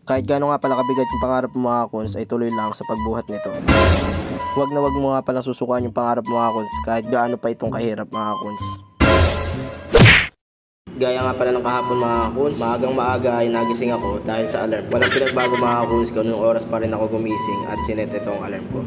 Kahit gaano nga pala kabigat yung pangarap mo mga kuns, ay tuloy lang sa pagbuhat nito. Huwag na huwag mo nga pala susukuan yung pangarap mo mga kuns, kahit gaano pa itong kahirap mga kuns. Gaya nga pala ng kahapon mga kuns, maagang maaga ay nagising ako dahil sa alarm. Walang pinagbago mga kuns, ganung oras pa rin ako gumising at sinet itong alarm ko.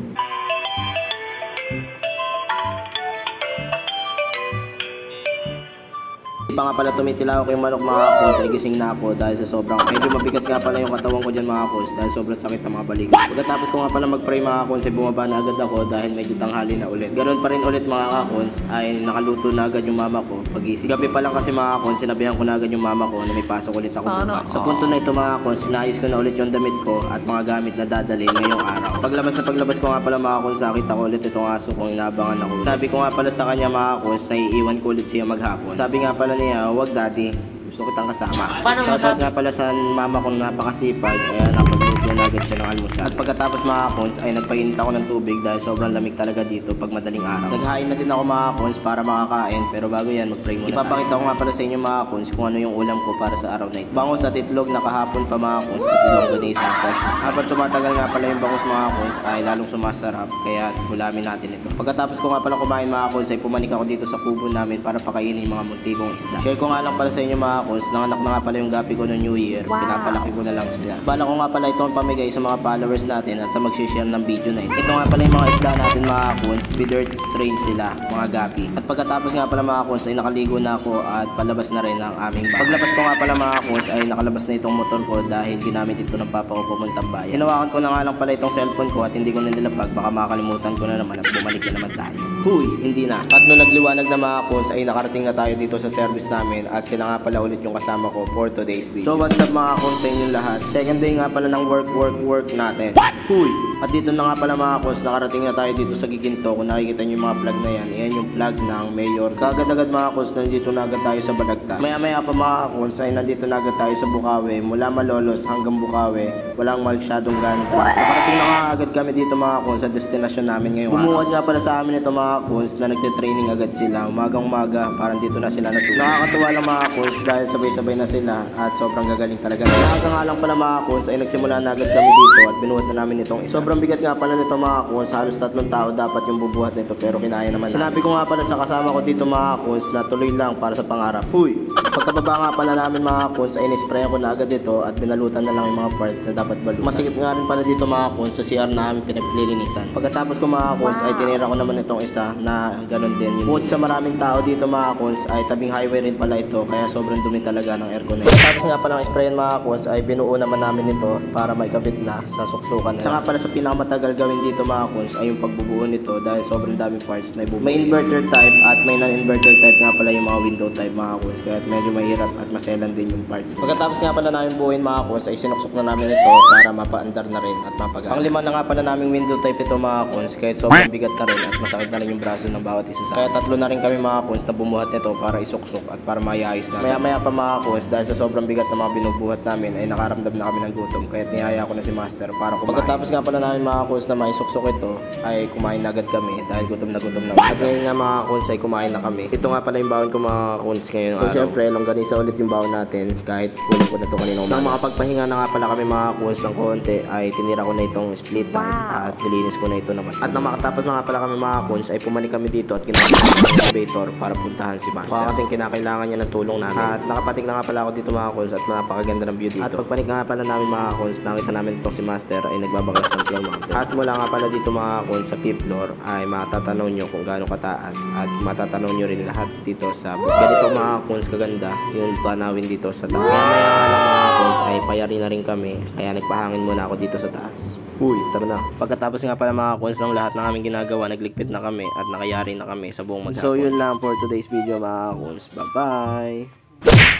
Di pa nga pala tumitilaw ko yung manok mga kuns, ay gising na ako dahil sa sobrang medyo mabigat nga pala yung katawan ko dyan mga kuns dahil sobrang sakit ng mga balikat. Pagkatapos ko nga pala mag-pray mga kuns ay bumaba na agad ako dahil medyo tanghali na ulit. Ganoon pa rin ulit mga kuns ay nakaluto na agad yung mama ko pagising. Gabi pa lang kasi mga kuns, sinabihan ko na agad yung mama ko na may pasok ulit ako bukas. Sa punto na ito mga kuns, inaayos ko na ulit yung damit ko at mga gamit na dadalhin ngayong araw. Paglabas ko nga pala mga kuns, nakita ko ulit itong aso kong inaabangan ako. Sabi ko nga pala sa kanya mga kuns, naiiwan ko ulit siya maghapon. Sabi nga pala niya, wag daddy, gusto kitang kasama. Shoutout nga pala sa mama kong napakasipag, kaya napagluto na agad siya ng almusal. At pagkatapos mga kuns ay nagpainit ako ng tubig dahil sobrang lamig talaga dito pag madaling araw. Naghain na din ako mga kuns para makakain, pero bago yan mag-pray muna. Ipapakita ko nga pala sa inyo mga kuns kung ano yung ulam ko para sa araw na ito. Bangus at itlog na kahapon pa mga kuns at ilang ganisa fresh. Habang tumatagal nga pala yung bangus mga kuns ay lalong sumasarap, kaya ulamin natin ito. Pagkatapos ko nga pala kumain mga kuns ay pumanik ako dito sa kubo namin para pakainin yung mga muntikong isda. Share ko nga lang pala sa inyo mga kuns, nanganak na nga pala yung gapi ko no New Year. Pinapalaki ko na lang sila. Bala ko nga pala itong pamigay sa mga followers natin at sa mag-share ng video na ito. Ito nga pala yung mga isda natin mga kuns, bidirt strain sila, mga gapi. At pagkatapos nga pala mga kuns ay nakaligo na ako at palabas na rin ang aming bahay. Paglabas ko nga pala mga kuns ay nakalabas na itong motor ko dahil ginamit ito ng papa ko pumuntang bayan. Hinawakan ko na nga lang pala itong cellphone ko at hindi ko na nilapag, baka makalimutan ko na naman at bumalik na naman tayo. Huy, hindi na. At nung nagliwanag na mga kuns ay nakarating na tayo dito sa service namin at sila nga pala ulit yung kasama ko for today's video. So what's up mga kuns sa inyong lahat? Second day nga pala ng work natin. Huy! At dito na nga pala mga kuns, nakarating na tayo dito sa Giginto. Kung nakikita nyo yung mga plug na yan, yan yung plug ng mayor. Kagad-agad mga kuns, nandito na agad tayo sa Balagtas. Maya-maya pa mga kuns ay nandito na agad tayo sa Bukawi. Mula Malolos hanggang Bukawi, walang masyadong ganito. Nakarating na nga agad kami dito mga kuns sa destinasyon namin ngayon. Bumuhat nga pala sa amin ito mga kuns na nagte-training agad sila. Umagang-umaga, parang dito na sila natulog. Nakakatuwa lang mga kuns dahil sabay-sabay na sila at sobrang gagaling talaga. Maaga nga lang pala mga kuns ay nagsimula na agad kami dito at binuhat na namin itong isa. Sobrang bigat nga pala nito mga kuns, halos 3 tao dapat yung bubuhat nito pero kinaya naman. Sinabi ko nga pala sa kasama ko dito mga kuns na tuloy lang para sa pangarap. Huy! Pagkababa nga pala namin mga kuns ay nisprayan ko na agad ito at binalutan na lang yung mga parts na dapat balutan. Masikip nga rin pala dito mga kuns sa CR namin pinaglilinisan. Pagkatapos ko mga kuns ay tinira ko naman itong isa na ganun din. Bukod sa maraming tao dito mga kuns ay tabing highway rin pala ito kaya sobrang dumi talaga ng aircon na ito. Tapos nga pala ng sprayan mga kuns ay binuo naman namin ito para may kabit na sa suksukan. Isa nga pala sa pinakamatagal gawin dito mga kuns ay yung pagbubuo nito dahil sobrang daming parts na ibubuo. May inverter type at may non-inverter type nga pala yung mga window type mga kuns, kaya medyo mahirap at maselan din yung parts. Pagkatapos nga pala namin buuin mga kuns ay sinuksok na namin ito para mapaandar na rin at mapagaan. Ang lima na nga pala naming window type ito mga kuns kahit sobrang bigat na rin at masakit na rin yung braso ng bawat isa sa kaya 3 na rin kami mga kuns na bumuhat nito para isuksok at para mayayos na. Maya-maya pa mga kuns dahil sa sobrang bigat na mga binubuhat namin ay nakaramdam na kami ng gutom kaya niyaya ko na si Master para kumain. Pagkatapos nga pala namin mga kuns na maisuksok ito ay kumain na agad kami dahil gutom na gutom na. At ngayon nga mga kuns ay kumain na kami. Ito nga pala yung baon ko mga kuns ngayon. So syempre longganisa ulit yung baon natin kahit kunin ko na ito kanina umaga. Nang makapagpahinga na nga pala kami mga kuns ng konti ay tinira ko na itong split time at nilinis ko na ito na mas. At nang makatapos na nga pala kami mga kuns ay pumanik kami dito at ginawa ng elevator para puntahan si Master. Baka kasing kinakailangan niya ng tulong namin. At nakapatik na nga pala ako dito mga kuns at napakaganda ng view dito. At pagpanik nga pala namin mga kuns, nakita namin itong si Master ay nagbabaglas ng Clown Mountain. At mula nga pala dito mga kuns sa 5th floor ay matatanaw nyo kung gaano kataas at matatanaw nyo rin lahat dito sa ganito mga kuns kaganda yung tanawin dito sa taas. Kaya nga lang mga kuns ay payari na rin kami kaya nagpahangin muna ako dito sa taas. Uy, tara na. Pagkatapos nga pala mga kuns ng lahat ng aming ginagawa, nagligpit na kami at nakayari na kami sa buong maghapon. So yun lang for today's video mga kuns. Bye bye!